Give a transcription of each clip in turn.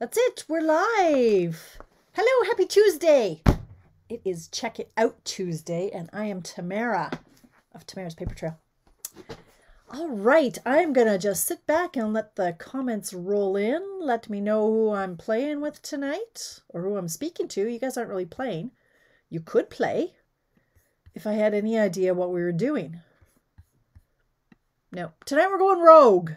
That's it. We're live. Hello, happy Tuesday. It is Check It Out Tuesday, and I am Tamara of Tamara's Paper Trail. All right, I'm going to just sit back and let the comments roll in. Let me know who I'm playing with tonight or who I'm speaking to. You guys aren't really playing. You could play if I had any idea what we were doing. No, tonight we're going rogue.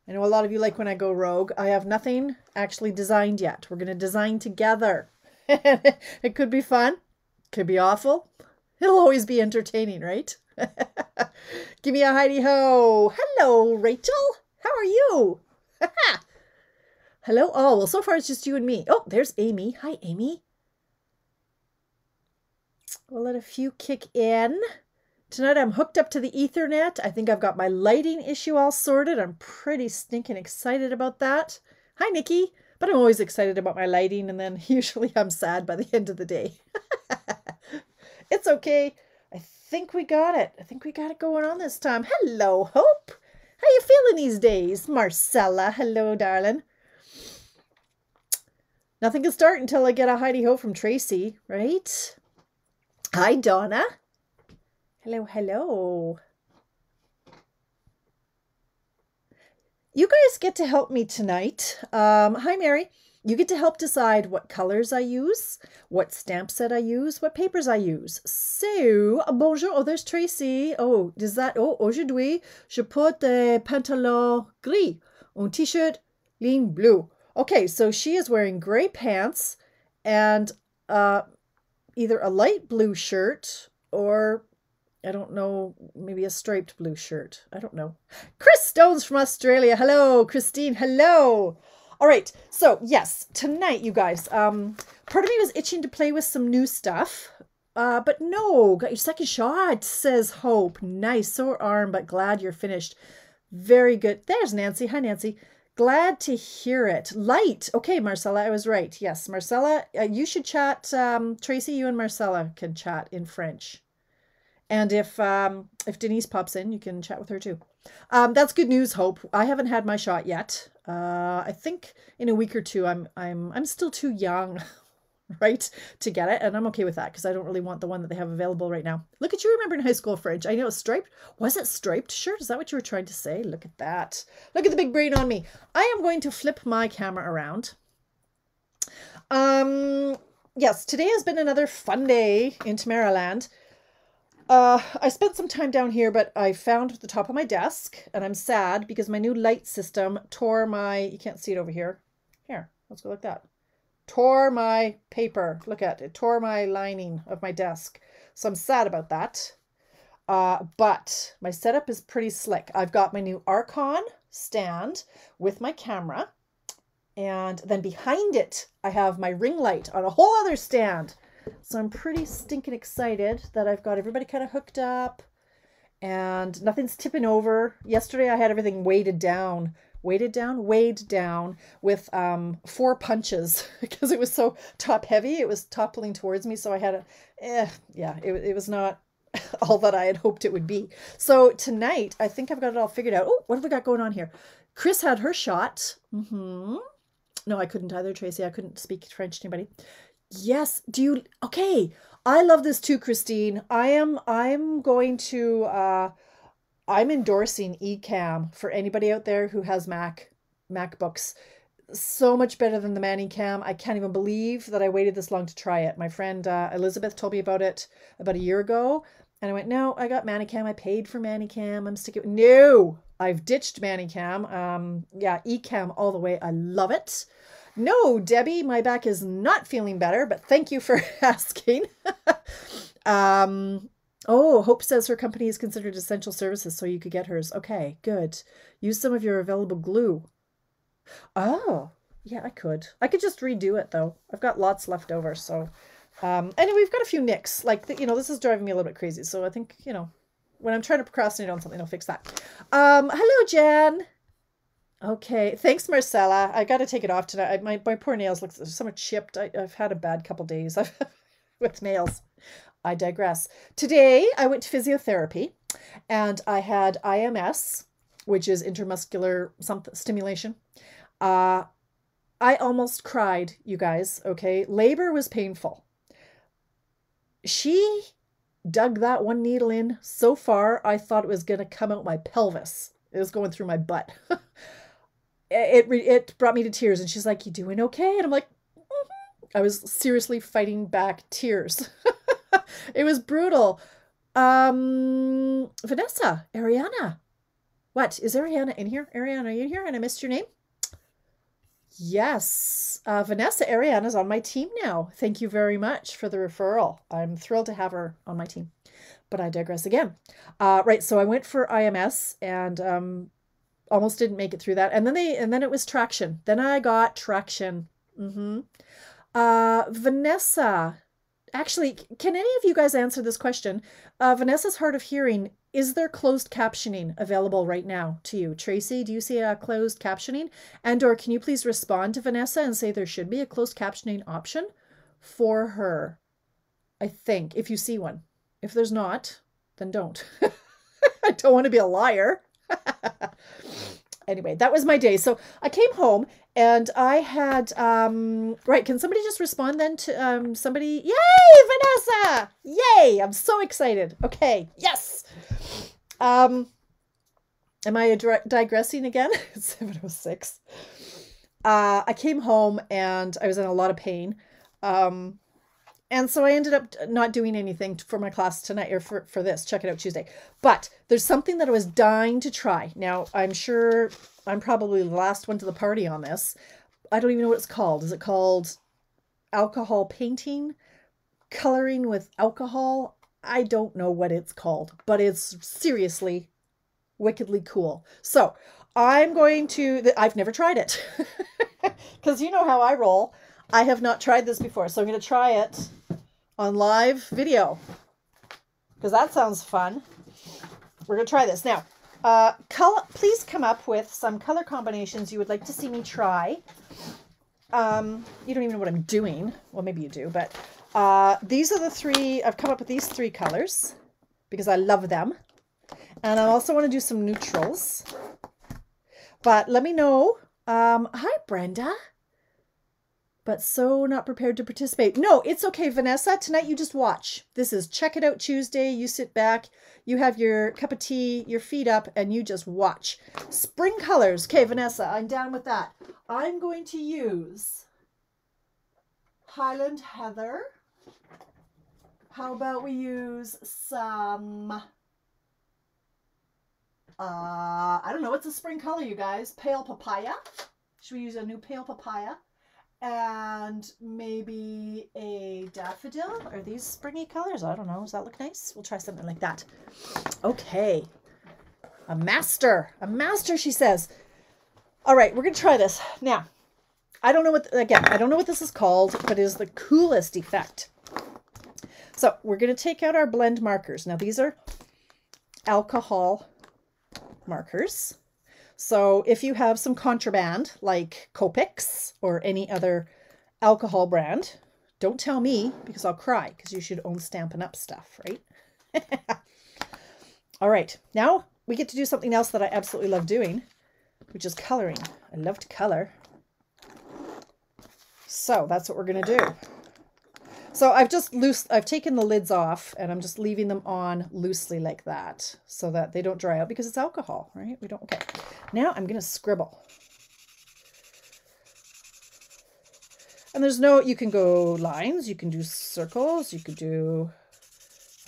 I know a lot of you like when I go rogue. I have nothing actually designed yet. We're going to design together. It could be fun. Could be awful. It'll always be entertaining, right? Give me a Heidi ho. Hello, Rachel. How are you? Hello. Oh, well, so far it's just you and me. Oh, there's Amy. Hi, Amy. We'll let a few kick in. Tonight I'm hooked up to the Ethernet. I think I've got my lighting issue all sorted. I'm pretty stinking excited about that. Hi, Nikki. But I'm always excited about my lighting, and then usually I'm sad by the end of the day. It's okay. I think we got it. I think we got it going on this time. Hello, Hope. How you feeling these days? Marcella. Hello, darling. Nothing can start until I get a Heidi ho from Tracy, right? Hi, Donna. Hello, hello. You guys get to help me tonight. Hi, Mary. You get to help decide what colors I use, what stamp set I use, what papers I use. So, bonjour. Oh, there's Tracy. Oh, does that... Oh, aujourd'hui, je porte des pantalons gris, un t-shirt ligne bleu. Okay, so she is wearing gray pants and either a light blue shirt or... I don't know, maybe a striped blue shirt. I don't know. Chris Stone's from Australia. Hello, Christine. Hello. All right. So, yes, tonight, you guys, part of me was itching to play with some new stuff. But no, got your second shot, says Hope. Nice. Sore arm, but glad you're finished. Very good. There's Nancy. Hi, Nancy. Glad to hear it. Light. Okay, Marcella, I was right. Yes, Marcella, you should chat. Tracy, you and Marcella can chat in French. And if Denise pops in, you can chat with her too. That's good news, Hope. I haven't had my shot yet. I think in a week or two, I'm still too young, right, to get it, and I'm okay with that because I don't really want the one that they have available right now. Look at you remembering high school French. I know it's striped. Was it striped shirt? Is that what you were trying to say? Look at that. Look at the big brain on me. I am going to flip my camera around. Yes, today has been another fun day in Tamaraland. I spent some time down here, but I found the top of my desk, and I'm sad because my new light system tore my, you can't see it over here. Here, let's go like that. Tore my paper. Look at it. It tore my lining of my desk. So I'm sad about that. But my setup is pretty slick. I've got my new Archon stand with my camera. And then behind it, I have my ring light on a whole other stand. So I'm pretty stinking excited that I've got everybody kind of hooked up and nothing's tipping over. Yesterday I had everything weighed down with 4 punches because it was so top heavy. It was toppling towards me. So I had it was not all that I had hoped it would be. So tonight, I think I've got it all figured out. Oh, what have we got going on here? Chris had her shot. No, I couldn't either, Tracy. I couldn't speak French to anybody. Yes. Do you? Okay. I love this too, Christine. I'm endorsing Ecamm for anybody out there who has MacBooks. So much better than the Manicam. I can't even believe that I waited this long to try it. My friend Elizabeth told me about it about a year ago. And I went, no, I got Manicam. I paid for Manicam. I'm sticking. No, I've ditched Manicam. Yeah, Ecamm all the way. I love it. No, Debbie, my back is not feeling better, but thank you for asking. Oh, Hope says her company is considered essential services, so you could get hers. Okay, good. Use some of your available glue. Oh, yeah, I could. I could just redo it, though. I've got lots left over, so... Anyway, we've got a few nicks. Like, this is driving me a little bit crazy, so I think, when I'm trying to procrastinate on something, I'll fix that. Hello, Jen. Okay, thanks, Marcella. I got to take it off tonight. My poor nails look so much chipped. I've had a bad couple days with nails. I digress. Today, I went to physiotherapy, and I had IMS, which is intramuscular stimulation. I almost cried, you guys, okay? Labor was painful. She dug that one needle in so far, I thought it was going to come out my pelvis. It was going through my butt. It brought me to tears, and she's like, "You doing okay?" And I'm like, I was seriously fighting back tears. It was brutal. Vanessa, Ariana. What? Is Ariana in here? Ariana, are you in here? And I missed your name? Yes. Vanessa, Ariana's on my team now. Thank you very much for the referral. I'm thrilled to have her on my team. But I digress again. Right, so I went for IMS and almost didn't make it through that. And then it was traction. Then I got traction. Vanessa, actually, can any of you guys answer this question? Vanessa's hard of hearing. Is there closed captioning available right now to you? Tracy, do you see a closed captioning? And/or can you please respond to Vanessa and say there should be a closed captioning option for her? I think, if you see one. If there's not, then don't. I don't want to be a liar. Anyway, that was my day. So I came home and I had, right, can somebody just respond then to somebody? Yay, Vanessa! Yay! I'm so excited. Okay, yes! Am I digressing again? It's 7:06. I came home and I was in a lot of pain. And so I ended up not doing anything for my class tonight, or for this, Check It Out Tuesday. But there's something that I was dying to try. Now, I'm sure I'm probably the last one to the party on this. I don't even know what it's called. Is it called alcohol painting? Coloring with alcohol? I don't know what it's called, but it's seriously wickedly cool. So I'm going to, I've never tried it because you know how I roll. I have not tried this before, so I'm going to try it on live video because that sounds fun. We're going to try this. Now, please come up with some color combinations you would like to see me try. You don't even know what I'm doing. Well, maybe you do, but these are the three. I've come up with these three colors because I love them. And I also want to do some neutrals. But let me know. Hi, Brenda. But so not prepared to participate. No, it's okay, Vanessa. Tonight you just watch. This is Check It Out Tuesday. You sit back, you have your cup of tea, your feet up, and you just watch. Spring colors. Okay, Vanessa, I'm down with that. I'm going to use Highland Heather. How about we use some, I don't know, what's a spring color, you guys? Pale papaya. Should we use a new pale papaya? And maybe a daffodil. Are these springy colors? I don't know. Does that look nice? We'll try something like that. Okay. A master, she says. All right, we're going to try this. Now, I don't know what, again, I don't know what this is called, but it is the coolest effect. So we're going to take out our blend markers. Now, these are alcohol markers. So if you have some contraband like Copics or any other alcohol brand, don't tell me because I'll cry because you should own Stampin' Up stuff, right? All right, now we get to do something else that I absolutely love doing, which is coloring. I love to color. So that's what we're going to do. So I've taken the lids off and I'm just leaving them on loosely like that so that they don't dry out because it's alcohol, right? Okay. Now I'm going to scribble. And there's no, you can go lines, you can do circles, you could do,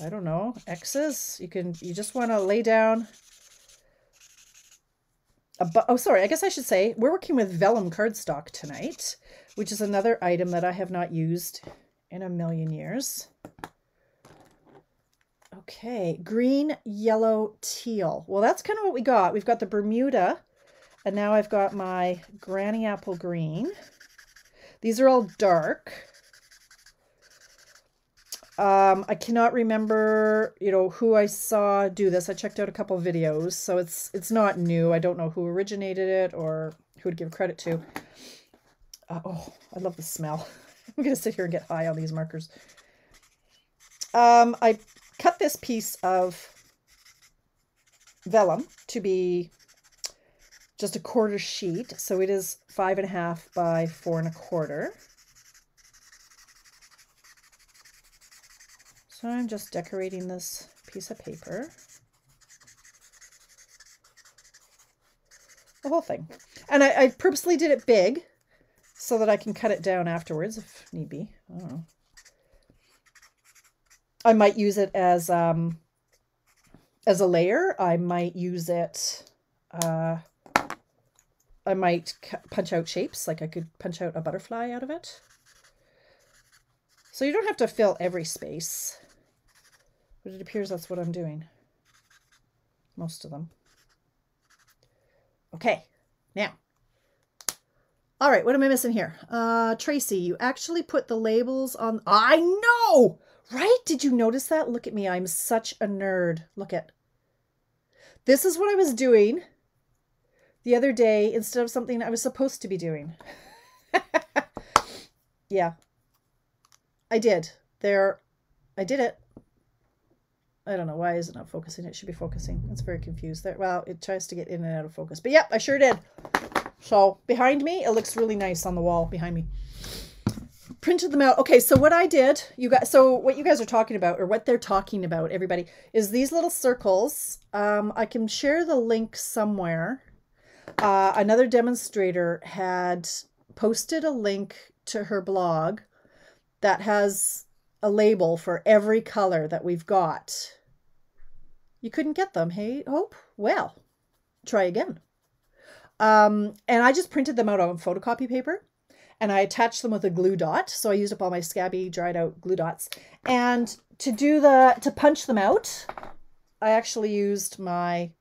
I don't know, X's. You just want to lay down oh, sorry, I guess I should say we're working with vellum cardstock tonight, which is another item that I have not used in a million years. Okay, green, yellow, teal. Well, that's kind of what we got. We've got the Bermuda, and now I've got my Granny Apple Green. These are all dark. I cannot remember, who I saw do this. I checked out a couple of videos, so it's not new. I don't know who originated it or who to give credit to. Oh, I love the smell. I'm going to sit here and get high on these markers. I cut this piece of vellum to be just a quarter sheet. So it is 5.5 by 4.25. So I'm just decorating this piece of paper. The whole thing. And I purposely did it big so that I can cut it down afterwards if need be. I don't know. I might use it as a layer. I might use it, I might punch out shapes. Like I could punch out a butterfly out of it. So you don't have to fill every space. But it appears that's what I'm doing. Most of them. Okay, now. All right, what am I missing here? Tracy, you actually put the labels on. I know, right? Did you notice that? Look at me. I'm such a nerd. Look at. This is what I was doing the other day instead of something I was supposed to be doing. Yeah, I did. I did it. I don't know. Why is it not focusing? It should be focusing. It's very confused there. Well, it tries to get in and out of focus. But yep, I sure did. So behind me, it looks really nice on the wall behind me. Printed them out. Okay, so what I did, you guys, so what you guys are talking about, or what they're talking about, everybody, is these little circles. I can share the link somewhere. Another demonstrator had posted a link to her blog that has a label for every color that we've got. You couldn't get them, hey, Hope? Well, try again. And I just printed them out on photocopy paper and I attached them with a glue dot. So I used up all my scabby, dried out glue dots. And to punch them out, I actually used my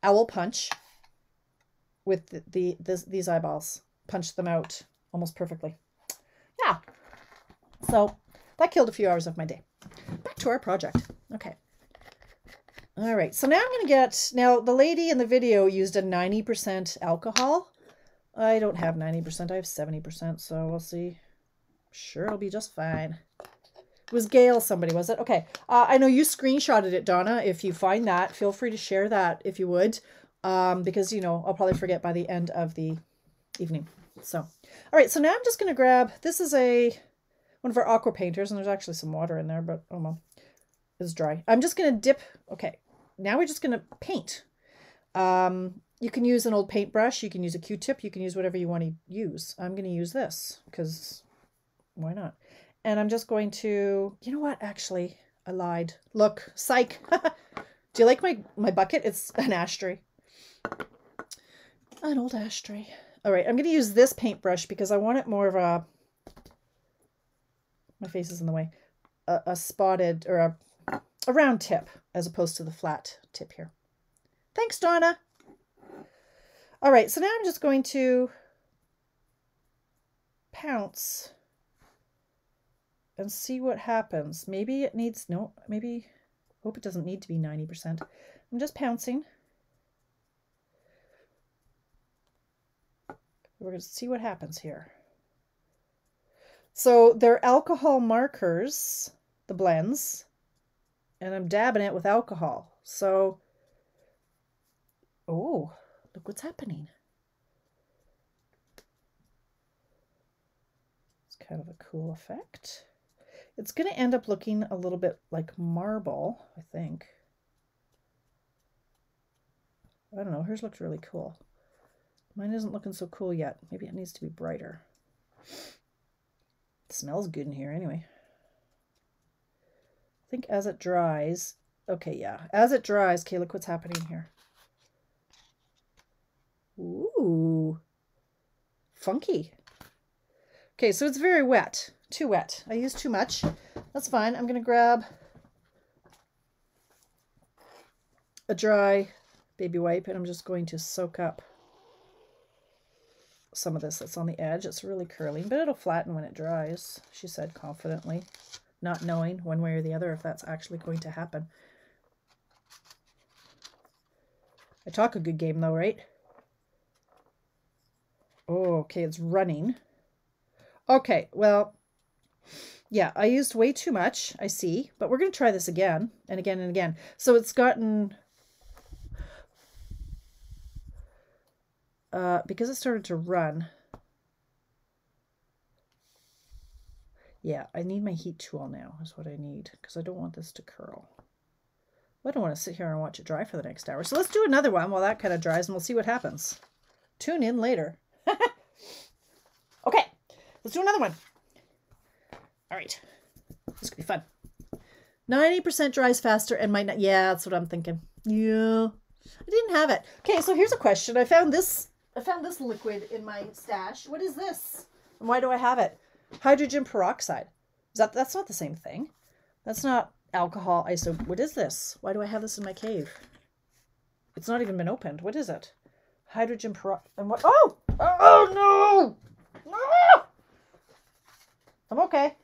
owl punch with these eyeballs. Punched them out almost perfectly. Yeah. So that killed a few hours of my day. Back to our project. Okay. All right. So now I'm going to get, now the lady in the video used a 90% alcohol. I don't have 90%. I have 70%. So we'll see. Sure, it'll be just fine. It was Gail somebody, was it? Okay. I know you screenshotted it, Donna. If you find that, feel free to share that if you would. Because, you know, I'll probably forget by the end of the evening. So, all right. So now I'm just going to grab, this is one of our aqua painters, and there's actually some water in there, but oh well, it's dry. I'm just going to dip. Okay, now we're just going to paint. You can use an old paintbrush. You can use a Q-tip. You can use whatever you want to use. I'm going to use this because why not? And I'm just going to, you know what? Actually, I lied. Look, psych. Do you like my bucket? It's an ashtray. An old ashtray. All right, I'm going to use this paintbrush because I want it more of a, my face is in the way, a spotted or a round tip as opposed to the flat tip here. Thanks, Donna. All right, so now I'm just going to pounce and see what happens. Maybe it needs, no, maybe, hope it doesn't need to be 90%. I'm just pouncing. We're going to see what happens here. So they're alcohol markers, the blends, and I'm dabbing it with alcohol. So, oh, look what's happening. It's kind of a cool effect. It's going to end up looking a little bit like marble, I think. I don't know, hers looks really cool. Mine isn't looking so cool yet. Maybe it needs to be brighter. It smells good in here anyway. I think as it dries, okay, yeah. As it dries, okay, look what's happening here. Ooh, funky. Okay, so it's very wet, too wet. I used too much. That's fine. I'm going to grab a dry baby wipe and I'm just going to soak up some of this that's on the edge. It's really curling, but it'll flatten when it dries, she said confidently, not knowing one way or the other if that's actually going to happen. I talk a good game though, right? Oh, okay, it's running. Okay, well, yeah, I used way too much, I see, but we're going to try this again and again and again. So it's gotten because it started to run. Yeah, I need my heat tool now is what I need because I don't want this to curl. I don't want to sit here and watch it dry for the next hour. So let's do another one while that kind of dries and we'll see what happens. Tune in later. Okay, let's do another one. All right, this could be fun. 90% dries faster and might not. Yeah, that's what I'm thinking. Yeah, I didn't have it. Okay, so here's a question. I found this liquid in my stash. What is this? And why do I have it? Hydrogen peroxide. That's not the same thing. That's not alcohol iso. What is this? Why do I have this in my cave? It's not even been opened. What is it? Hydrogen peroxide. And what? Oh! Oh no! No! I'm okay.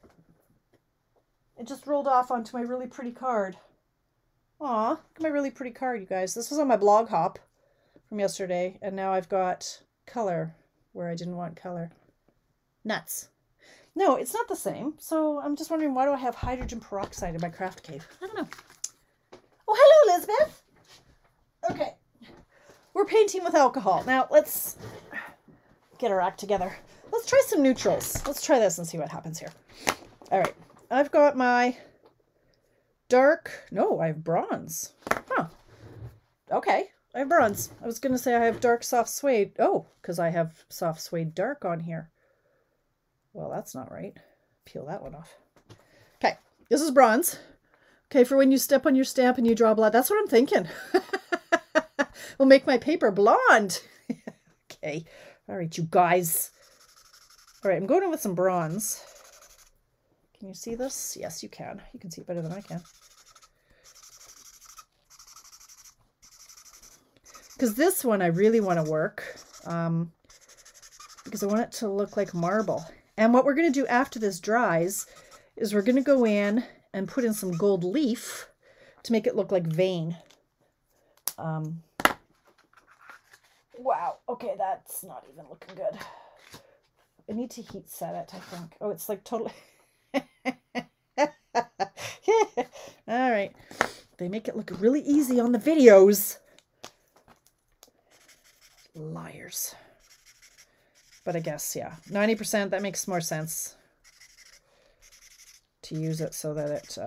It just rolled off onto my really pretty card. Aw, look at my really pretty card, you guys. This was on my blog hop from yesterday, and now I've got color where I didn't want color. Nuts. No, it's not the same. So I'm just wondering, why do I have hydrogen peroxide in my craft cave? I don't know. Oh, hello, Elizabeth. Okay. We're painting with alcohol. Now, let's get our act together. Let's try some neutrals. Let's try this and see what happens here. All right. I've got my I have bronze. Huh. Okay. I have bronze. I was going to say I have dark soft suede. Oh, because I have soft suede dark on here. Well, that's not right. Peel that one off. Okay, this is bronze. Okay, for when you step on your stamp and you draw blood. That's what I'm thinking. We'll make my paper blonde. Okay, all right, you guys. All right, I'm going in with some bronze. Can you see this? Yes, you can. You can see it better than I can. Because this one I really want to work. Because I want it to look like marble. And what we're going to do after this dries is we're going to go in and put in some gold leaf to make it look like vein. Wow. Okay, that's not even looking good. I need to heat set it, I think. Oh, it's like totally... All right. They make it look really easy on the videos. Liars. But I guess, yeah, 90%, that makes more sense to use it so that it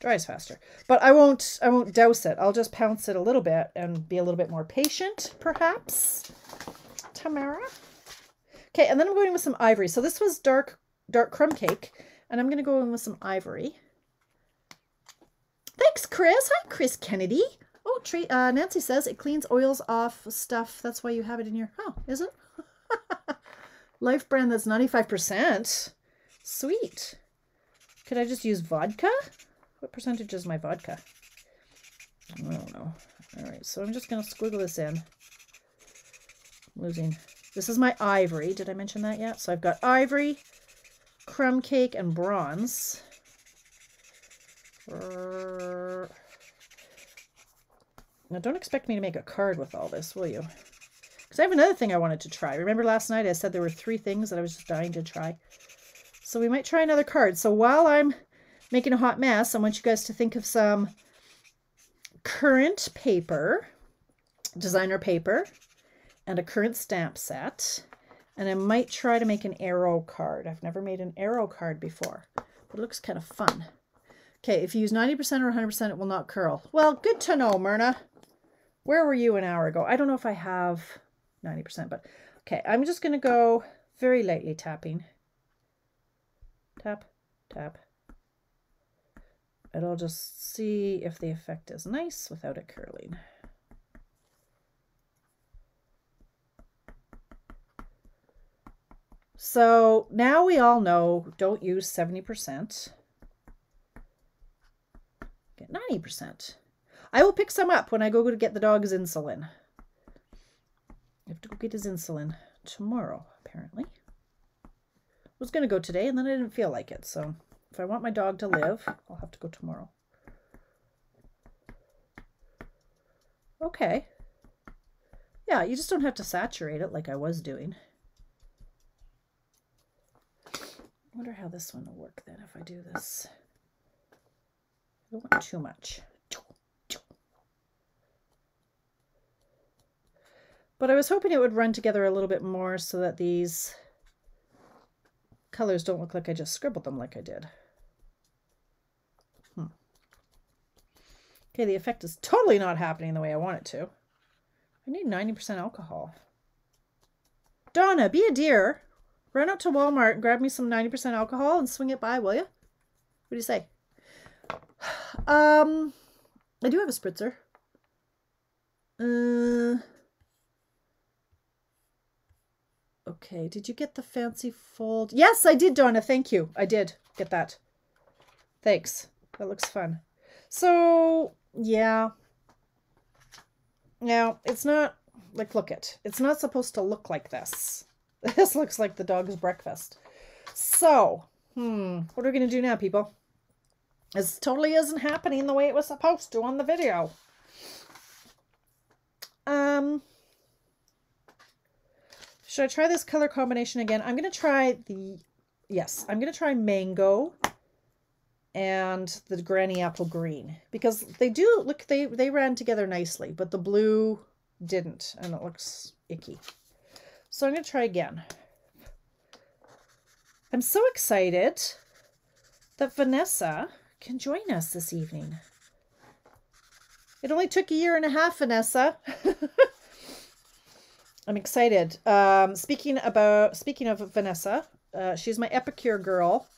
dries faster. But I won't douse it. I'll just pounce it a little bit and be a little bit more patient, perhaps. Tamara. Okay, and then I'm going with some ivory. So this was dark crumb cake, and I'm going to go in with some ivory. Thanks, Chris. Hi, Chris Kennedy. Oh, Nancy says it cleans oils off stuff. That's why you have it in your... Oh, is it? Life brand that's 95%. Sweet. Could I just use vodka? What percentage is my vodka? I don't know. All right, so I'm just going to squiggle this in. This is my ivory. Did I mention that yet? So I've got ivory, crumb cake, and bronze. Now, don't expect me to make a card with all this, will you? Because I have another thing I wanted to try. Remember last night I said there were 3 things that I was just dying to try. So we might try another card. So while I'm making a hot mess, I want you guys to think of some current paper, designer paper, and a current stamp set. And I might try to make an arrow card. I've never made an arrow card before, but it looks kind of fun. Okay, if you use 90% or 100%, it will not curl. Well, good to know, Myrna. Where were you an hour ago? I don't know if I have 90%, but okay, I'm just going to go very lightly tapping. Tap, tap. And I'll just see if the effect is nice without it curling. So now we all know, don't use 70%. Get 90%. I will pick some up when I go to get the dog's insulin. I have to go get his insulin tomorrow, apparently. I was going to go today, and then I didn't feel like it. So if I want my dog to live, I'll have to go tomorrow. Okay. Yeah, you just don't have to saturate it like I was doing. I wonder how this one will work then if I do this. I don't want too much. But I was hoping it would run together a little bit more so that these colors don't look like I just scribbled them like I did. Okay, the effect is totally not happening the way I want it to. I need 90% alcohol. Donna, be a dear. Run out to Walmart and grab me some 90% alcohol and swing it by, will you? What do you say? I do have a spritzer. Okay, did you get the fancy fold? Yes, I did, Donna. Thank you. I did get that. Thanks. That looks fun. So, yeah. Now, it's not, like, look it. It's not supposed to look like this. This looks like the dog's breakfast. So, what are we going to do now, people? This totally isn't happening the way it was supposed to on the video. Should I try this color combination again? I'm going to try I'm going to try mango and the granny apple green, because they do look, they ran together nicely, but the blue didn't, and it looks icky. So I'm going to try again. I'm so excited that Vanessa can join us this evening. It only took 1.5 years, Vanessa. I'm excited. Speaking of Vanessa, she's my Epicure girl.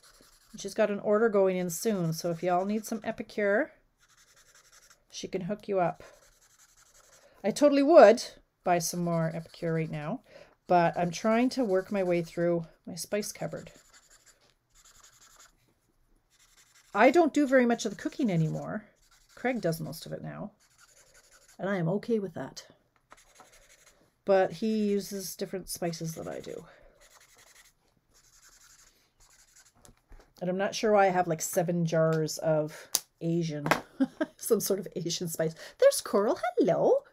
She's got an order going in soon, so if y'all need some Epicure, she can hook you up. I totally would buy some more Epicure right now, but I'm trying to work my way through my spice cupboard. I don't do very much of the cooking anymore. Craig does most of it now, and I am okay with that. But he uses different spices than I do. And I'm not sure why I have like 7 jars of Asian, some sort of Asian spice. There's Coral. Hello.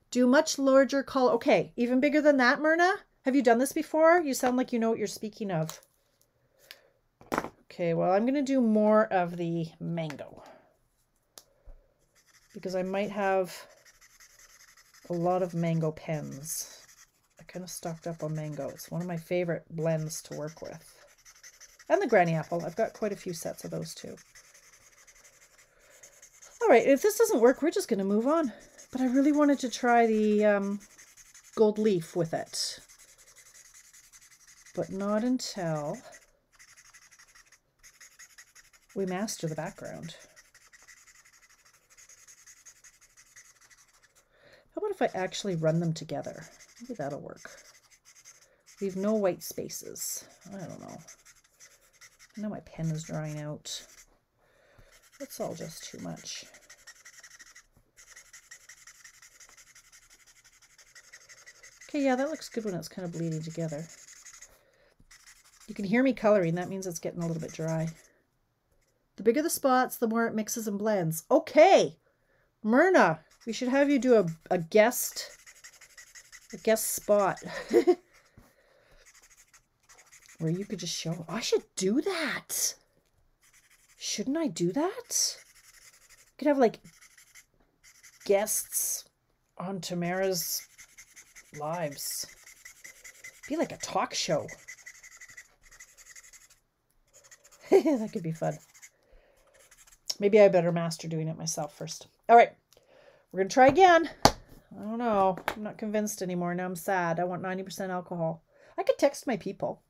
Do much larger call. Okay, even bigger than that, Myrna? Have you done this before? You sound like you know what you're speaking of. Okay, well, I'm going to do more of the mango, because I might have a lot of mango pens. I kind of stocked up on mango. It's one of my favorite blends to work with. And the granny apple. I've got quite a few sets of those too. All right, if this doesn't work, we're just going to move on. But I really wanted to try the gold leaf with it. But not until we master the background. How about if I actually run them together? Maybe that'll work. Leave no white spaces. I don't know. I know my pen is drying out. That's all just too much. Okay, yeah, that looks good when it's kind of bleeding together. You can hear me coloring. That means it's getting a little bit dry. The bigger the spots, the more it mixes and blends. Okay, Myrna, we should have you do a guest spot. Where you could just show. I should do that. Shouldn't I do that? Could have like guests on Tamara's lives. Be like a talk show. That could be fun. Maybe I better master doing it myself first. All right, we're gonna try again. I don't know. I'm not convinced anymore. Now I'm sad. I want 90% alcohol. I could text my people.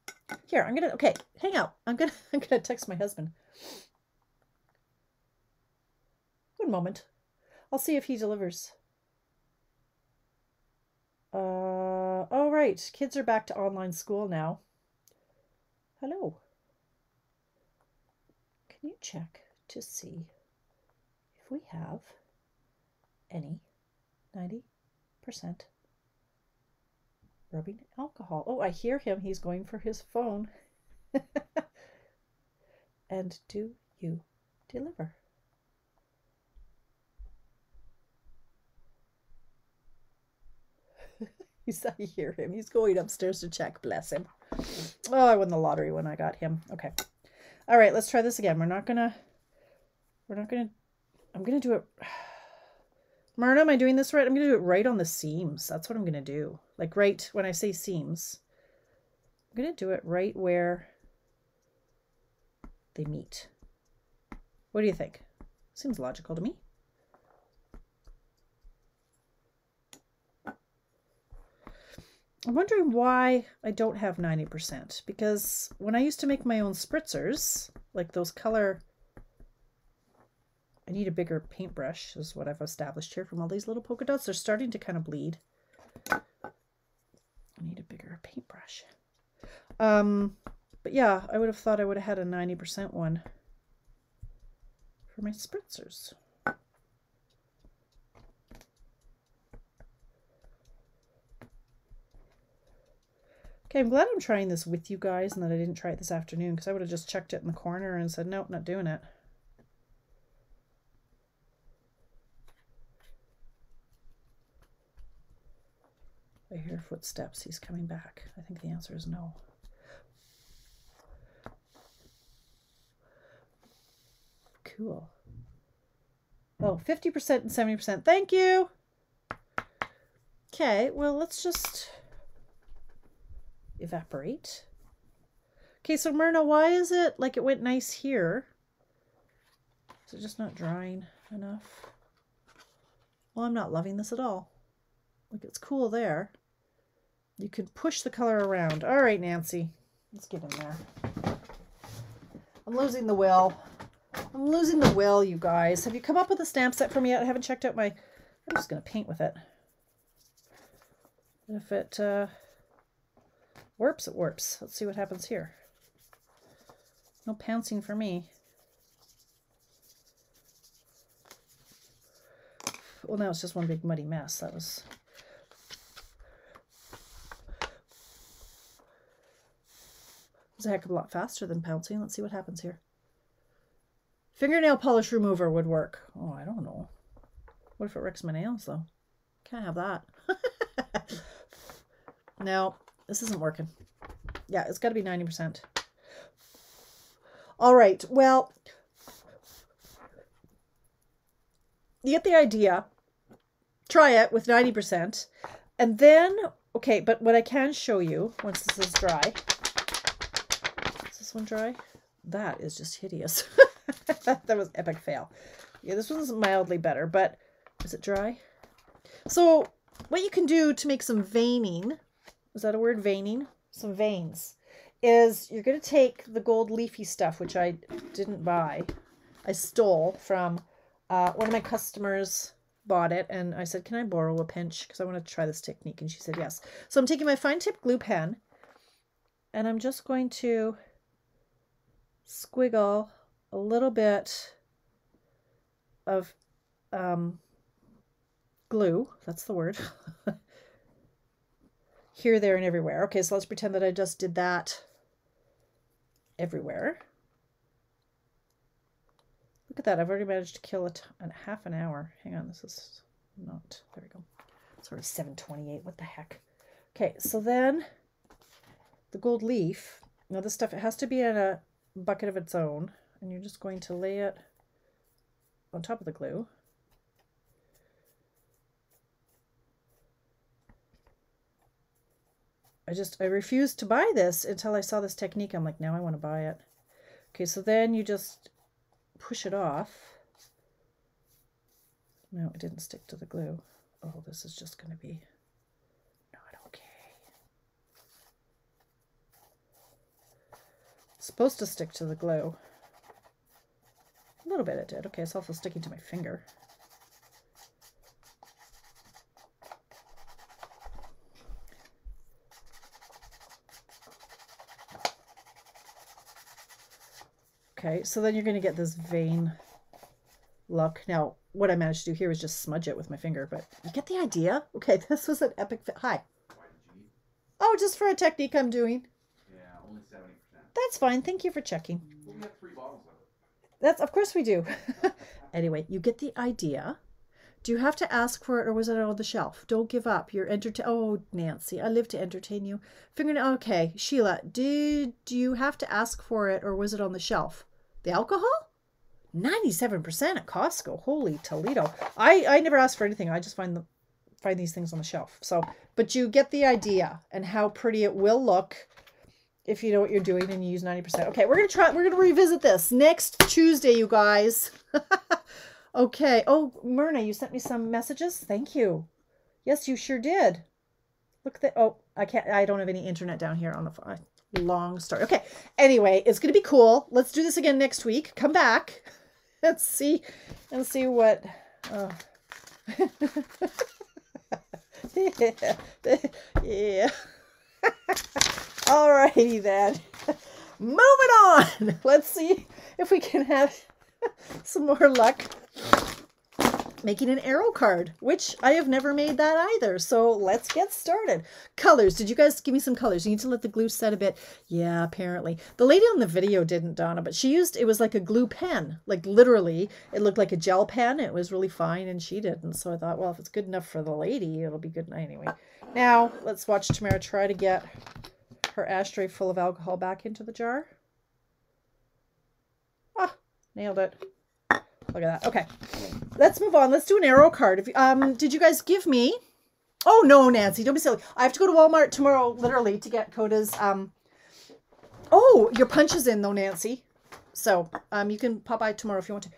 Here, okay, hang out. I'm gonna text my husband. One moment. I'll see if he delivers. All right. Kids are back to online school now. Hello. Can you check to see if we have any 90% rubbing alcohol? Oh, I hear him. He's going for his phone. And do you deliver? I hear him. He's going upstairs to check. Bless him. Oh, I won the lottery when I got him. Okay. All right, let's try this again. I'm gonna do it. Myrna, am I doing this right? I'm going to do it right on the seams. That's what I'm going to do. Like right when I say seams, I'm going to do it right where they meet. What do you think? Seems logical to me. I'm wondering why I don't have 90%, because when I used to make my own spritzers, like those color, I need a bigger paintbrush is what I've established here from all these little polka dots. They're starting to kind of bleed. I need a bigger paintbrush. But yeah, I would have thought I would have had a 90% one for my spritzers. Okay, I'm glad I'm trying this with you guys and that I didn't try it this afternoon, because I would have just chucked it in the corner and said, nope, not doing it. I hear footsteps. He's coming back. I think the answer is no. Cool. Oh, 50% and 70%. Thank you. Okay, well, let's just evaporate. Okay, so Myrna, why is it like it went nice here? Is it just not drying enough? Well, I'm not loving this at all. Like, it's cool there. You can push the color around. All right, Nancy, let's get in there. I'm losing the will. I'm losing the will, you guys. Have you come up with a stamp set for me yet? I haven't checked out my... I'm just going to paint with it. If it warps, it warps. Let's see what happens here. No pouncing for me. Well, now it's just one big muddy mess. That was... a heck of a lot faster than pouncing. Let's see what happens here. Fingernail polish remover would work. Oh, I don't know. What if it wrecks my nails, though? Can't have that. No, this isn't working. Yeah, it's got to be 90%. All right, well, you get the idea. Try it with 90%. And then, okay, but what I can show you once this is dry... one dry? That is just hideous. That was epic fail. Yeah, this one's mildly better, but is it dry? So what you can do to make some veining, is that a word, veining? Some veins, is you're going to take the gold leafy stuff, which I didn't buy. I stole from one of my customers, bought it, and I said, can I borrow a pinch? Because I want to try this technique. And she said yes. So I'm taking my fine tip glue pen, and I'm just going to squiggle a little bit of glue, that's the word, here, there, and everywhere. Okay, so let's pretend that I just did that everywhere. Look at that, I've already managed to kill it in half an hour. Hang on, this is not, there we go. Sort of 7:28, what the heck. Okay, so then the gold leaf, now this stuff, it has to be in a bucket of its own, and you're just going to lay it on top of the glue. I refused to buy this until I saw this technique. I'm like, now I want to buy it. Okay, so then you just push it off. No, it didn't stick to the glue. Oh, this is just going to be not okay. It's supposed to stick to the glue. A little bit it did. Okay, it's also sticking to my finger. Okay, so then you're going to get this vein look. Now, what I managed to do here was just smudge it with my finger, but you get the idea? Okay, this was an epic fit. Hi. Oh, just for a technique I'm doing. Yeah, only 70%. That's fine. Thank you for checking. Well, we have 3 bottles of it. That's, of course we do. Anyway, you get the idea. Do you have to ask for it, or was it on the shelf? Don't give up. You're Oh, Nancy, I live to entertain you. Fingernail. Okay, Sheila, did you have to ask for it, or was it on the shelf? The alcohol? 97% at Costco. Holy Toledo. I never ask for anything. I just find these things on the shelf. So, but you get the idea and how pretty it will look if you know what you're doing and you use 90%. Okay, we're going to revisit this next Tuesday, you guys. Okay. Oh, Myrna, you sent me some messages. Thank you. Yes, you sure did. Look at that. Oh, I don't have any internet down here on the phone. Long story. Okay. Anyway, it's going to be cool. Let's do this again next week. Come back. Let's see what, yeah. Alrighty then. Moving on. Let's see if we can have some more luck making an arrow card, which I have never made that either. So let's get started. Colors. Did you guys give me some colors? You need to let the glue set a bit. Yeah, apparently. The lady on the video didn't, Donna, but she used, it was like a glue pen. Like literally, it looked like a gel pen. It was really fine and she didn't. So I thought, well, if it's good enough for the lady, it'll be good anyway. Now, let's watch Tamara try to get her ashtray full of alcohol back into the jar. Ah, nailed it. Look at that. Okay, let's move on. Let's do an arrow card. Did you guys give me? Oh no, Nancy, don't be silly. I have to go to Walmart tomorrow, literally, to get Coda's. Oh, your punch is in though, Nancy. So you can pop by tomorrow if you want to.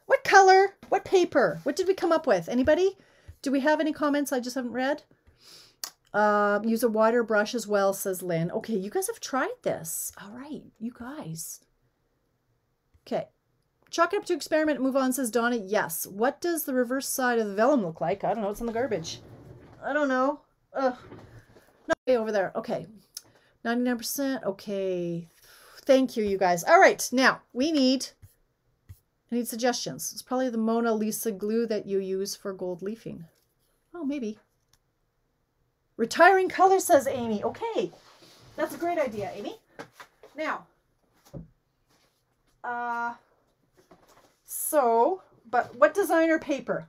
What color? What paper? What did we come up with? Anybody? Do we have any comments I just haven't read? Use a wider brush as well, says Lynn. Okay, you guys have tried this. All right, you guys. Okay. Chalk it up to experiment and move on, says Donna. Yes. What does the reverse side of the vellum look like? I don't know. It's in the garbage. I don't know. Ugh. No, way over there. Okay. 99%. Okay. Thank you, you guys. All right. Now, I need suggestions. It's probably the Mona Lisa glue that you use for gold leafing. Oh, maybe. Retiring color, says Amy. Okay. That's a great idea, Amy. Now, but what designer paper?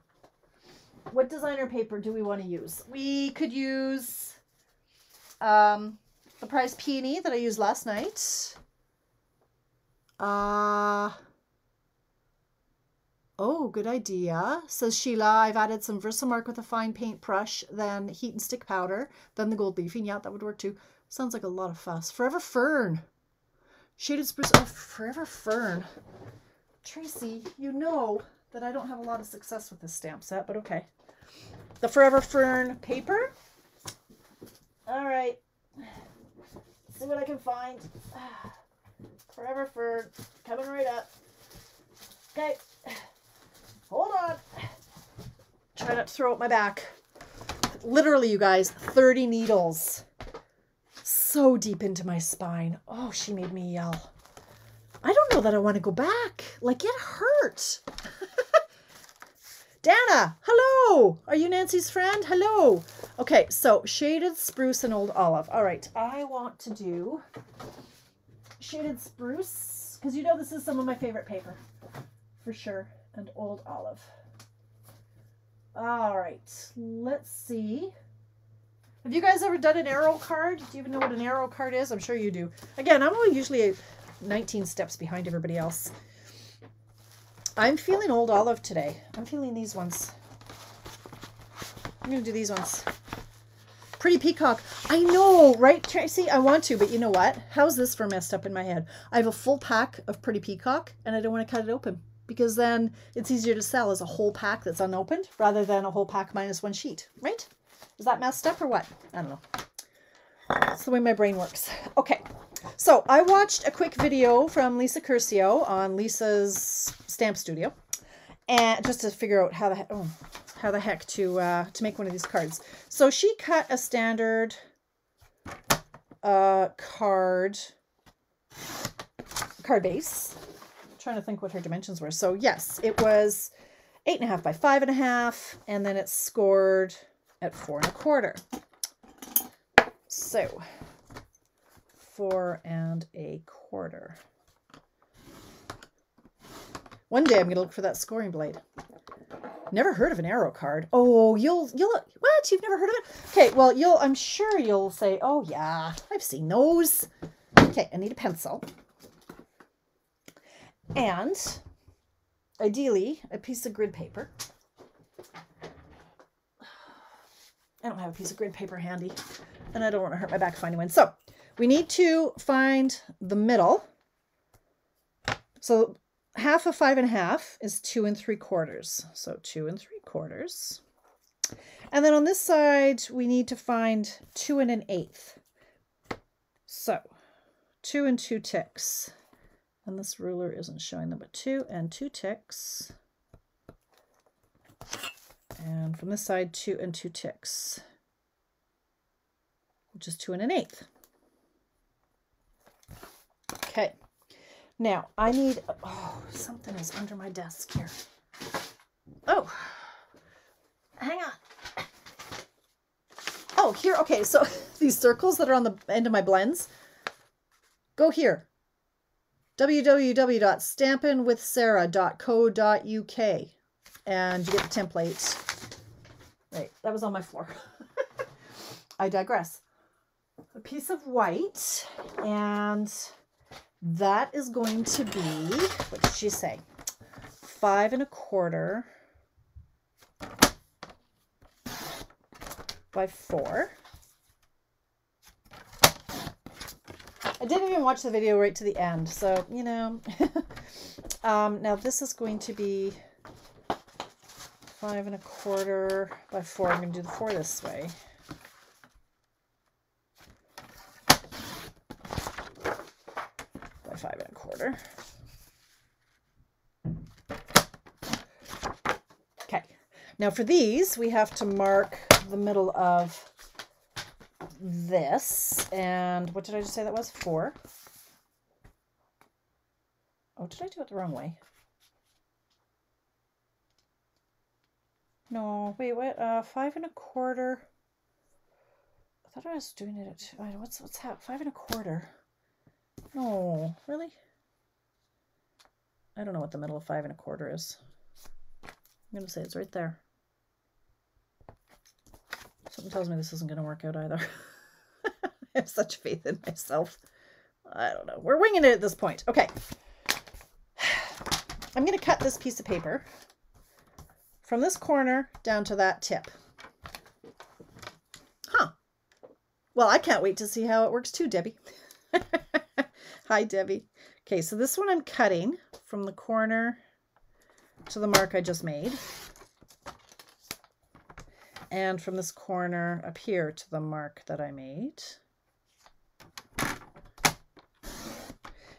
What designer paper do we want to use? We could use the Prize Peony that I used last night. Oh, good idea, says Sheila. I've added some Versamark with a fine paint brush, then heat and stick powder, then the gold leafing. Yeah, that would work too. Sounds like a lot of fuss. Forever Fern. Shaded Spruce. Oh, Forever Fern. Tracy, you know that I don't have a lot of success with this stamp set, but okay. The Forever Fern paper. All right. Let's see what I can find. Forever Fern. Coming right up. Okay. Hold on. Try not to throw out my back. Literally, you guys, 30 needles. So deep into my spine. Oh, she made me yell. I don't know that I want to go back. Like, it hurt. Dana, hello. Are you Nancy's friend? Hello. Okay, so Shaded Spruce and Old Olive. All right, I want to do Shaded Spruce, because you know this is some of my favorite paper, for sure, and Old Olive. All right, let's see. Have you guys ever done an arrow card? Do you even know what an arrow card is? I'm sure you do. Again, I'm usually 19 steps behind everybody else. I'm feeling Old Olive today. I'm feeling these ones. I'm going to do these ones. Pretty Peacock. I know, right, Tracy? I want to, but you know what? How's this for messed up in my head? I have a full pack of Pretty Peacock, and I don't want to cut it open, because then it's easier to sell as a whole pack that's unopened, rather than a whole pack minus one sheet, right? Is that messed up or what? I don't know. That's the way my brain works. Okay. So I watched a quick video from Lisa Curcio on Lisa's Stamp Studio, and just to figure out how the heck to make one of these cards. So she cut a standard card base. I'm trying to think what her dimensions were. So yes, it was 8.5 by 5.5, and then it's scored at 4 1/4. So 4 1/4. One day I'm going to look for that scoring blade. Never heard of an arrow card. Oh, you'll what? You've never heard of it? Okay, well, I'm sure you'll say, oh yeah, I've seen those. Okay, I need a pencil. And ideally, a piece of grid paper. I don't have a piece of grid paper handy, and I don't want to hurt my back finding one. So we need to find the middle. So half of 5 1/2 is 2 3/4. So 2 3/4. And then on this side, we need to find 2 1/8. So 2 2 ticks. And this ruler isn't showing them, but 2 2 ticks. And from this side, 2 2 ticks, which is 2 1/8. Okay. Now I need, oh, something is under my desk here. Oh, hang on. Oh, here. Okay. So these circles that are on the end of my blends, go here. www.stampinwithsarah.co.uk. And you get the template. Right, that was on my floor. I digress. A piece of white, and that is going to be, what did she say? 5 1/4 by 4. I didn't even watch the video right to the end, so, you know. Now this is going to be 5 1/4 by 4. I'm going to do the 4 this way. By 5 1/4. Okay. Now for these, we have to mark the middle of this. And what did I just say that was? 4. Oh, did I do it the wrong way? No, wait, what? 5 1/4. I thought I was doing it at, what's 5 1/4? No, really? I don't know what the middle of 5 1/4 is. I'm going to say it's right there. Something tells me this isn't going to work out either. I have such faith in myself. I don't know. We're winging it at this point. Okay. I'm going to cut this piece of paper from this corner down to that tip. Huh. Well, I can't wait to see how it works too, Debbie. Hi, Debbie. Okay, so this one I'm cutting from the corner to the mark I just made. And from this corner up here to the mark that I made.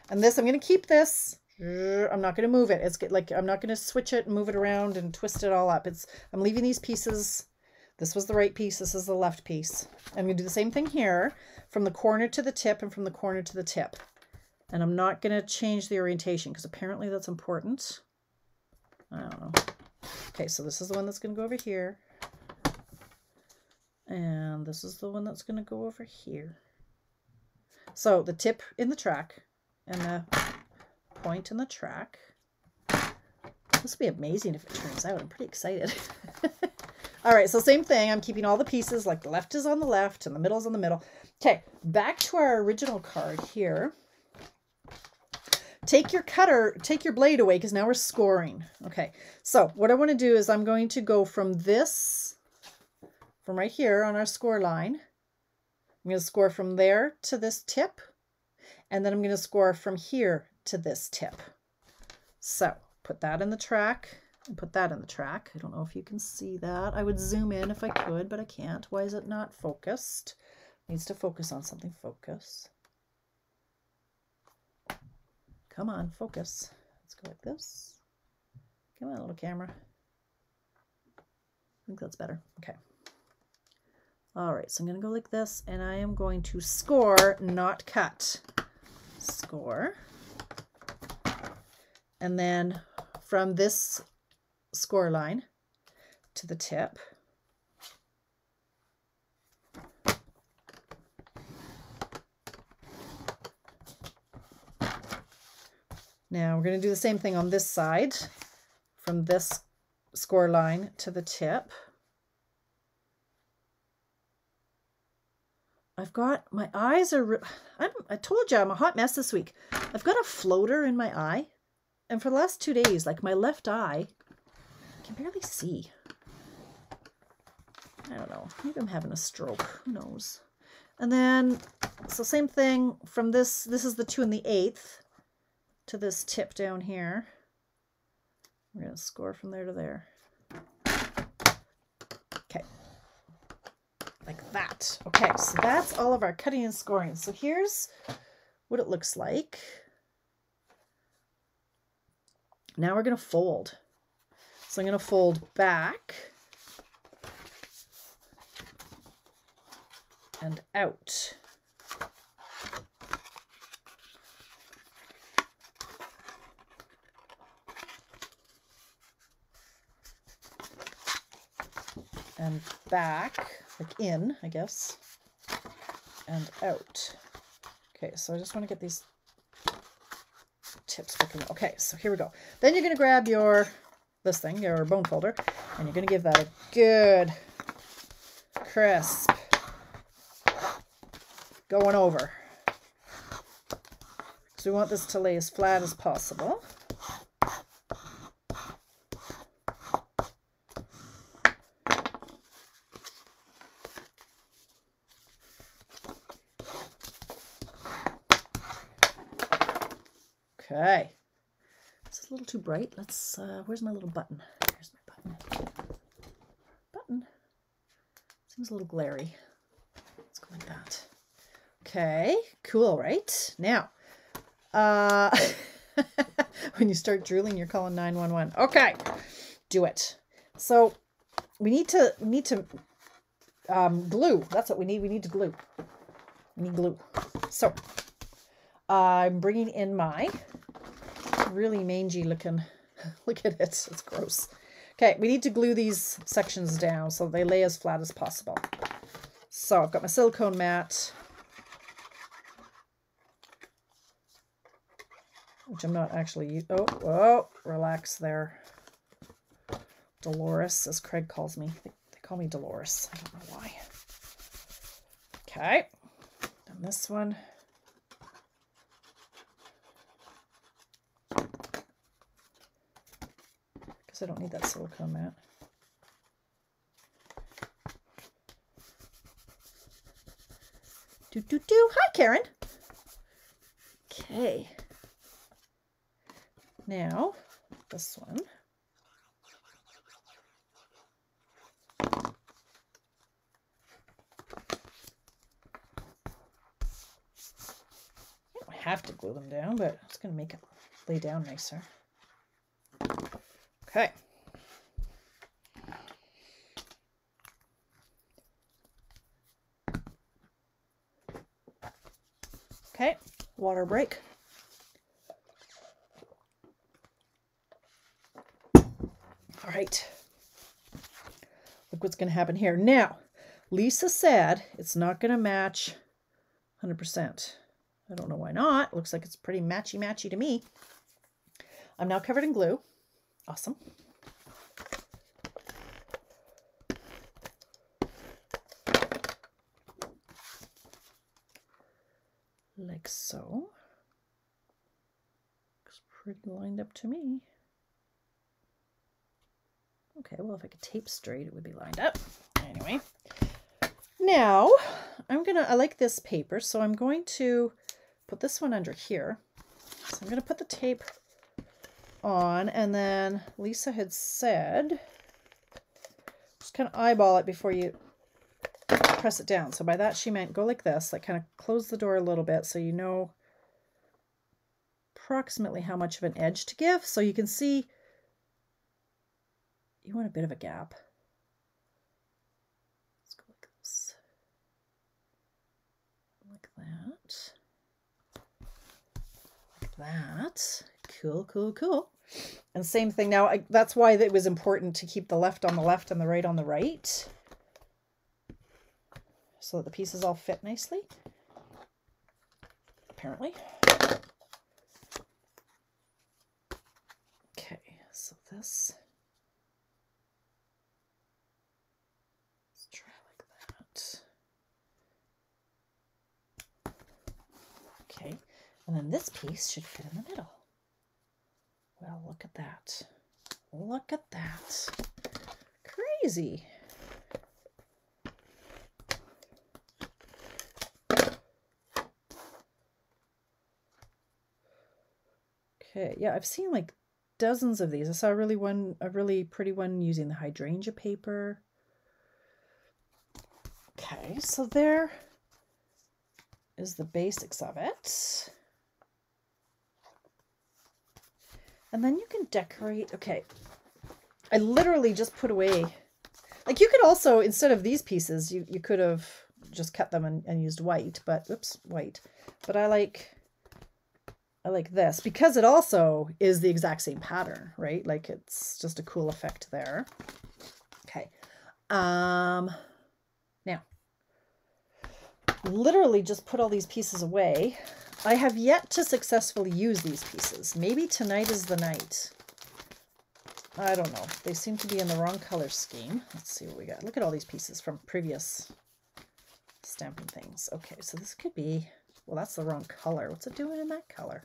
And this, I'm going to keep this. I'm not going to move it. It's like, I'm not going to switch it and move it around and twist it all up. I'm leaving these pieces. This was the right piece. This is the left piece. I'm going to do the same thing here from the corner to the tip and from the corner to the tip. And I'm not going to change the orientation because apparently that's important. I don't know. Okay, so this is the one that's going to go over here. And this is the one that's going to go over here. So the tip in the track and the point in the track. This will be amazing if it turns out. I'm pretty excited. All right, so same thing. I'm keeping all the pieces, like the left is on the left and the middle is on the middle. Okay, back to our original card here. Take your cutter, take your blade away because now we're scoring. Okay, so what I want to do is I'm going to go from this, from right here on our score line. I'm going to score from there to this tip, and then I'm going to score from here to this tip. So put that in the track and put that in the track. I don't know if you can see that. I would zoom in if I could, but I can't. Why is it not focused? It needs to focus on something. Focus. Come on, focus. Let's go like this. Come on, little camera. I think that's better. Okay. All right, so I'm going to go like this, and I am going to score, not cut. Score. And then from this score line to the tip, now we're going to do the same thing on this side, from this score line to the tip. I've got, my eyes are, I told you I'm a hot mess this week. I've got a floater in my eye. And for the last 2 days, like my left eye, I can barely see. I don't know. Maybe I'm having a stroke. Who knows? And then, so same thing from this is the 2 1/8 to this tip down here. We're going to score from there to there. Okay. Like that. Okay, so that's all of our cutting and scoring. So here's what it looks like. Now we're going to fold. So I'm going to fold back and out. And back, like in, I guess, and out. Okay, so I just want to get these tips working. Okay, so here we go. Then you're going to grab this thing, your bone folder, and you're going to give that a good crisp going over. So we want this to lay as flat as possible. Okay, it's a little too bright. Let's, where's my little button? Here's my button. Button. Seems a little glary. Let's go like that. Okay, cool, right? Now, when you start drooling, you're calling 911. Okay, do it. So we need to glue. That's what we need. We need to glue. We need glue. So I'm bringing in my really mangy looking, look at it, it's gross. Okay, we need to glue these sections down so they lay as flat as possible. So I've got my silicone mat, which I'm not actually, oh, relax there. Dolores, as Craig calls me. They call me Dolores. I don't know why. Okay, and this one. Because I don't need that silicone mat. Hi, Karen. Okay. Now, this one. You don't have to glue them down, but it's going to make it lay down nicer. Okay. Okay, water break. All right. Look what's going to happen here. Now, Lisa said it's not going to match 100%. I don't know why not. Looks like it's pretty matchy-matchy to me. I'm now covered in glue. Awesome. Like so. Looks pretty lined up to me. Okay, well, if I could tape straight, it would be lined up. Anyway, now I like this paper, so I'm going to put this one under here. So I'm going to put the tape on, and then Lisa had said, just kind of eyeball it before you press it down. So by that she meant go like this, like kind of close the door a little bit so you know approximately how much of an edge to give. So you can see you want a bit of a gap. Let's go like this. Like that. Like that. Cool, cool, cool. And same thing now. That's why it was important to keep the left on the left and the right on the right, so that the pieces all fit nicely, apparently. Okay, so this, let's try like that. Okay, and then this piece should fit in the middle. Well, look at that. Look at that. Crazy. Okay, yeah, I've seen like dozens of these. I saw a really pretty one using the hydrangea paper. Okay, so there is the basics of it. And then you can decorate. Okay, I literally just put away, like you could also, instead of these pieces, you could have just cut them and used white, but oops, white. But I like this because it also is the exact same pattern, right? Like it's just a cool effect there. Okay. Now, literally just put all these pieces away. I have yet to successfully use these pieces. Maybe tonight is the night. I don't know. They seem to be in the wrong color scheme. Let's see what we got. Look at all these pieces from previous stamping things. Okay, so this could be, well, that's the wrong color. What's it doing in that color?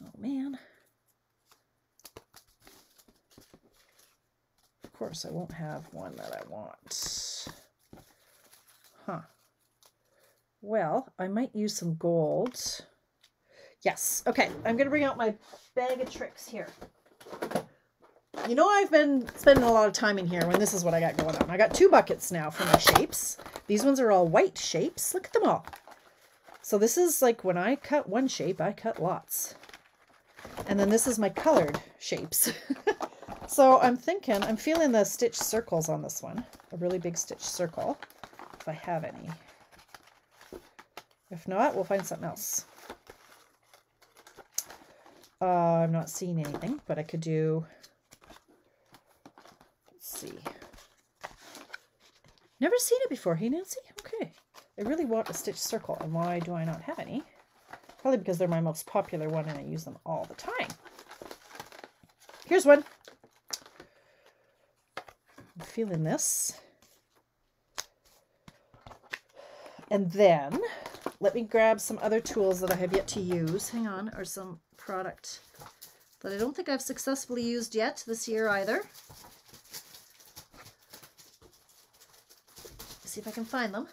Oh, man. Of course, I won't have one that I want. Huh. Well, I might use some gold. Yes. Okay, I'm going to bring out my bag of tricks here. You know, I've been spending a lot of time in here when this is what I got going on. I got 2 buckets now for my shapes. These ones are all white shapes. Look at them all. So this is like when I cut one shape, I cut lots. And then this is my colored shapes. So I'm feeling the stitch circles on this one. A really big stitch circle, if I have any. If not, we'll find something else. I'm not seeing anything, but I could do, let's see. Never seen it before, hey Nancy? Okay. I really want a stitch circle, and why do I not have any? Probably because they're my most popular one and I use them all the time. Here's one. I'm feeling this. And then let me grab some other tools that I have yet to use. Hang on, or some product that I don't think I've successfully used yet this year either. See if I can find them.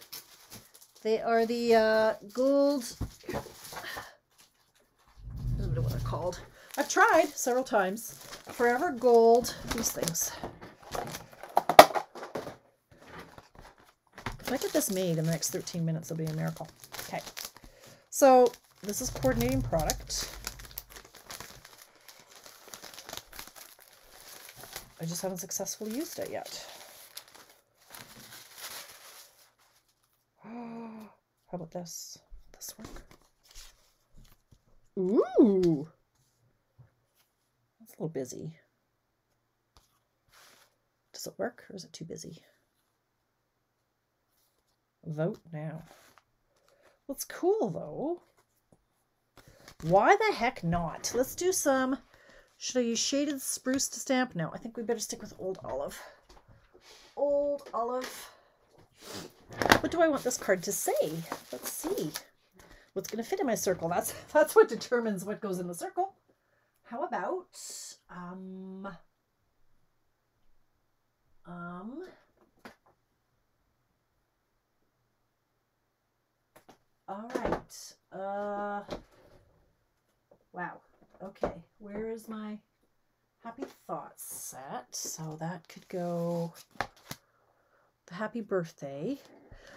They are the gold, I don't know what they're called. I've tried several times. Forever Gold, these things. If I get this made in the next 13 minutes, it'll be a miracle. Okay, so this is coordinating product. I just haven't successfully used it yet. How about this? Will this work? Ooh! That's a little busy. Does it work or is it too busy? Vote now. Well, it's cool though. Why the heck not? Let's do some. Should I use shaded spruce to stamp? No, I think we better stick with old olive. Old olive. What do I want this card to say? Let's see. What's going to fit in my circle? That's what determines what goes in the circle. How about all right. Wow. Okay. Where is my happy thoughts set? So that could go the happy birthday.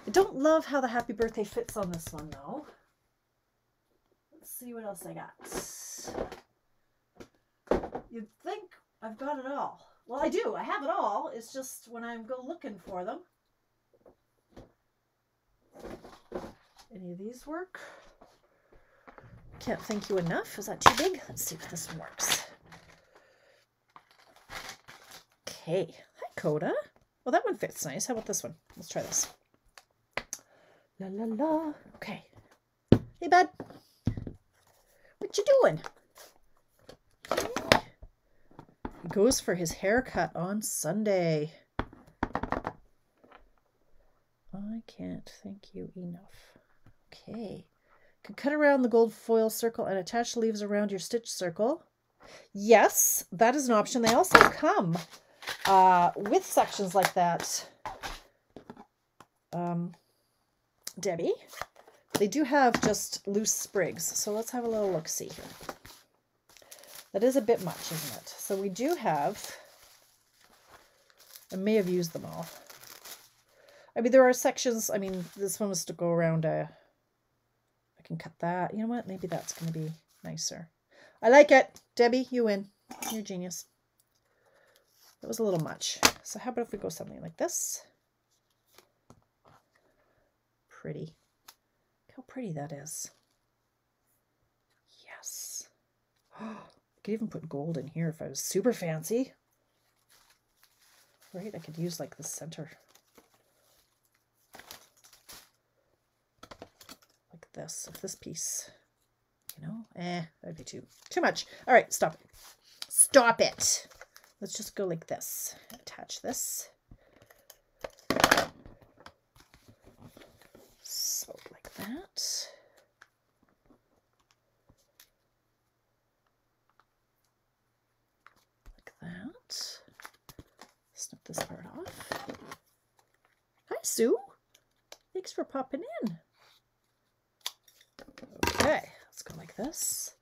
I don't love how the happy birthday fits on this one though. Let's see what else I got. You'd think I've got it all. Well, I do. I have it all. It's just when I go looking for them. Any of these work? Can't thank you enough. Is that too big? Let's see if this one works. Okay. Hi, Coda. Well, that one fits nice. How about this one? Let's try this. La la la. Okay. Hey, bud. What you doing? He goes for his haircut on Sunday. I can't thank you enough. Okay. Can cut around the gold foil circle and attach the leaves around your stitch circle. Yes, that is an option. They also come with sections like that. Debbie, they do have just loose sprigs. So let's have a little look-see here. That is a bit much, isn't it? So we do have, I may have used them all. I mean, there are sections, I mean, this one was to go around I can cut that. You know what? Maybe that's going to be nicer. I like it. Debbie, you win. You're a genius. That was a little much. So how about if we go something like this? Pretty. Look how pretty that is. Yes. I could even put gold in here if I was super fancy. Right? I could use like the center. Like this. If this piece, you know, that'd be too much. All right, stop it. Stop it. Let's just go like this. Attach this. So like that. Like that. Snip this part off. Hi, Sue. Thanks for popping in. Okay, let's go like this.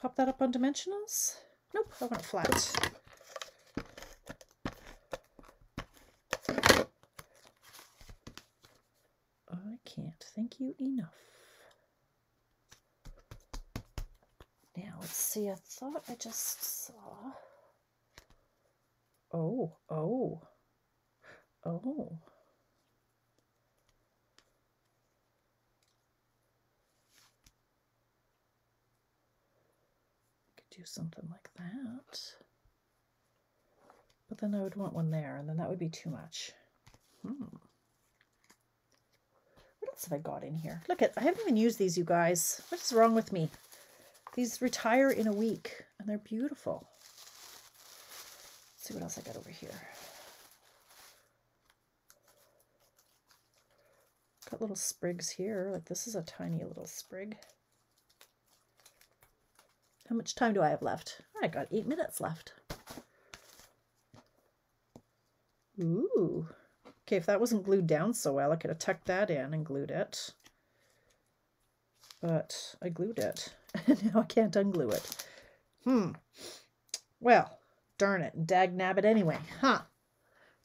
Pop that up on dimensionals. Nope, I want it flat. I can't thank you enough. Now, let's see. I thought I just saw... Oh. Could do something like that. But then I would want one there, and then that would be too much. What else have I got in here? Look at, I haven't even used these, you guys. What is wrong with me? These retire in a week, and they're beautiful. Let's see what else I got over here. Got little sprigs here. Like this is a tiny little sprig. How much time do I have left? I got 8 minutes left. Ooh. Okay, if that wasn't glued down so well, I could have tucked that in and glued it. But I glued it. And now I can't unglue it. Well, darn it. Dag nabbit anyway.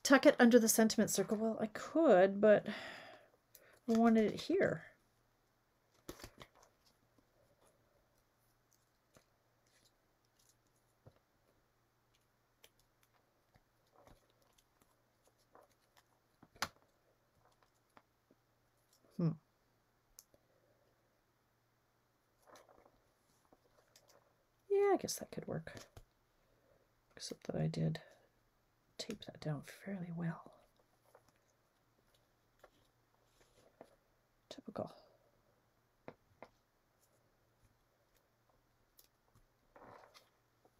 Tuck it under the sentiment circle. Well, I could, but I wanted it here. Yeah, I guess that could work. Except that I did tape that down fairly well. Typical.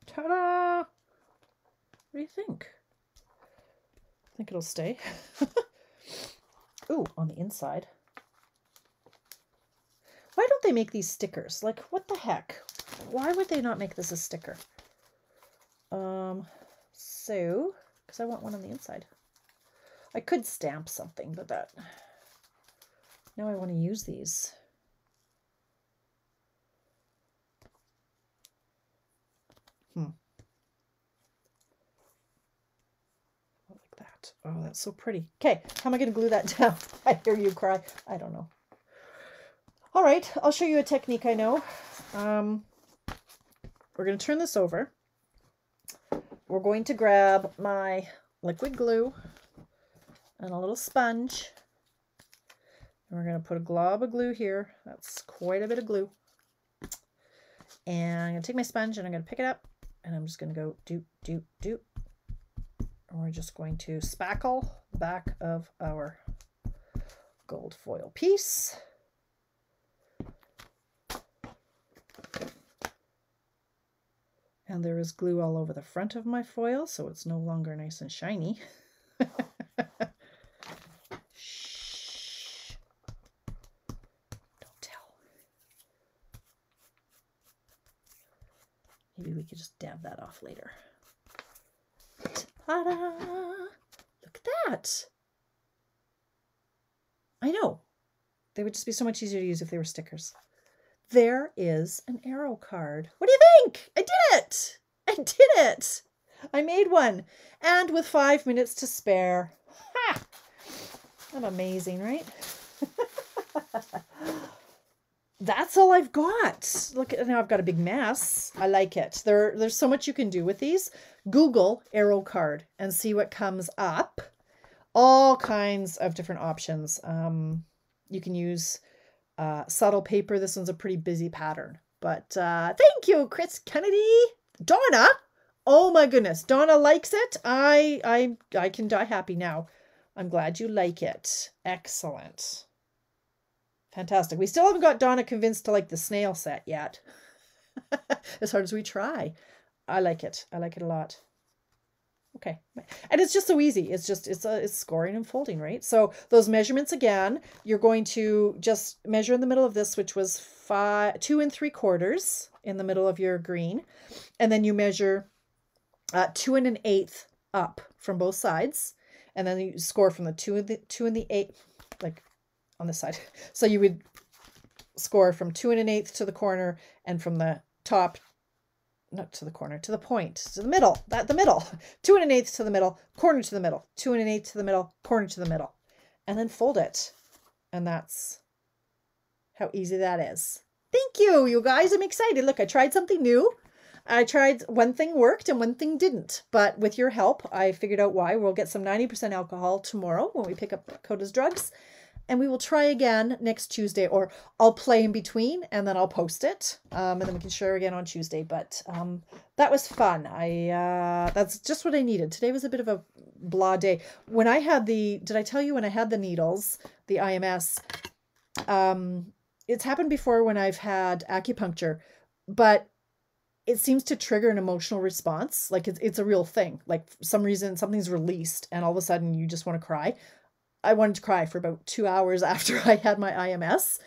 Ta-da! What do you think? I think it'll stay. Ooh, on the inside. Why don't they make these stickers? Like, what the heck? Why would they not make this a sticker? So, because I want one on the inside. I could stamp something, but that... Now I want to use these. Like that. Oh, that's so pretty. Okay, how am I going to glue that down? I hear you cry. I don't know. All right, I'll show you a technique I know. We're going to turn this over. We're going to grab my liquid glue and a little sponge. And we're going to put a glob of glue here. That's quite a bit of glue. And I'm going to take my sponge and I'm going to pick it up. And I'm just going to go doop, doop, doop. And we're just going to spackle the back of our gold foil piece. And there is glue all over the front of my foil, so it's no longer nice and shiny. Shh. Don't tell. Maybe we could just dab that off later. Ta-da! Look at that. I know. They would just be so much easier to use if they were stickers. There is an arrow card. What do you think? I did it. I did it. I made one. And with 5 minutes to spare. Ha! I'm amazing, right? That's all I've got. Look, now I've got a big mess. I like it. There's so much you can do with these. Google arrow card and see what comes up. All kinds of different options. You can use subtle paper. This one's a pretty busy pattern. But thank you, Chris Kennedy. Donna. Oh my goodness. Donna likes it. I can die happy now. I'm glad you like it. Excellent. Fantastic. We still haven't got Donna convinced to like the snail set yet. As hard as we try. I like it. I like it a lot. Okay. And it's just so easy. It's scoring and folding, right? So those measurements again, you're going to just measure in the middle of this, which was 2 3/4 in the middle of your green. And then you measure 2 1/8 up from both sides. And then you score from the 2 1/8, like on this side. So you would score from 2 1/8 to the corner and from the top, not to the corner, to the point, to the middle, the middle, 2 1/8 to the middle, corner to the middle, 2 1/8 to the middle, corner to the middle, and then fold it. And that's how easy that is. Thank you, you guys. I'm excited. Look, I tried something new. I tried, one thing worked and one thing didn't, but with your help, I figured out why. We'll get some 90% alcohol tomorrow when we pick up Coda's drugs. And we will try again next Tuesday, or I'll play in between and then I'll post it. And then we can share again on Tuesday. But that was fun. That's just what I needed. Today was a bit of a blah day. When I had did I tell you when I had the needles, the IMS, it's happened before when I've had acupuncture, but it seems to trigger an emotional response. Like it's a real thing. Like for some reason, something's released and all of a sudden you just want to cry. I wanted to cry for about 2 hours after I had my IMS.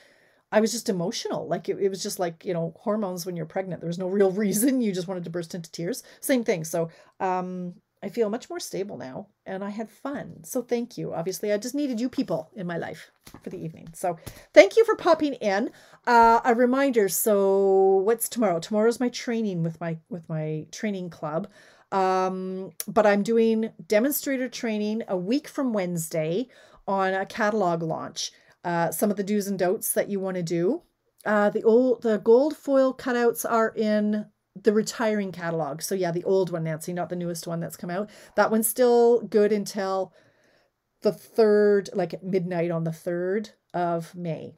I was just emotional. Like it was just like, hormones when you're pregnant. There was no real reason. You just wanted to burst into tears. Same thing. So I feel much more stable now and I had fun. So thank you. Obviously, I just needed you people in my life for the evening. So thank you for popping in. A reminder. So what's tomorrow? Tomorrow's my training with my training club. But I'm doing demonstrator training a week from Wednesday on a catalog launch. Some of the do's and don'ts that you want to do. The gold foil cutouts are in the retiring catalog. So yeah, the old one, Nancy, not the newest one that's come out. That one's still good until the 3rd, like at midnight on the 3rd of May.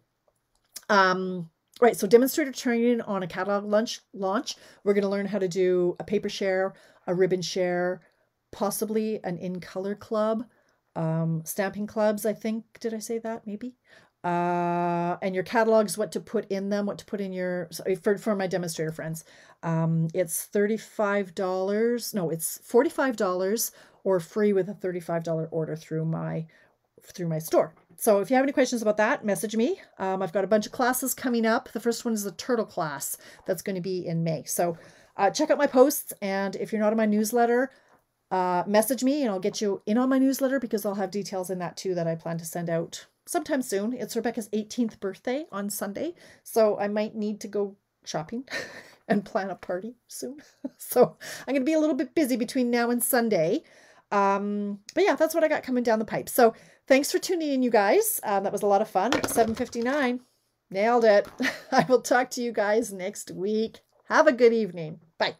Right, so demonstrator training on a catalog launch. We're going to learn how to do a paper share, a ribbon share, possibly an in-color club, stamping clubs, I think. Did I say that? Maybe. And your catalogs, what to put in them, what to put in your, for my demonstrator friends. It's $35. No, it's $45 or free with a $35 order through my store. So if you have any questions about that, message me. I've got a bunch of classes coming up. The first one is the turtle class that's going to be in May. So check out my posts. And if you're not in my newsletter, message me and I'll get you in on my newsletter because I'll have details in that too that I plan to send out sometime soon. It's Rebecca's 18th birthday on Sunday. So I might need to go shopping and plan a party soon. So I'm going to be a little bit busy between now and Sunday. But yeah, that's what I got coming down the pipe. So thanks for tuning in, you guys. That was a lot of fun. 7:59. Nailed it. I will talk to you guys next week. Have a good evening. Bye.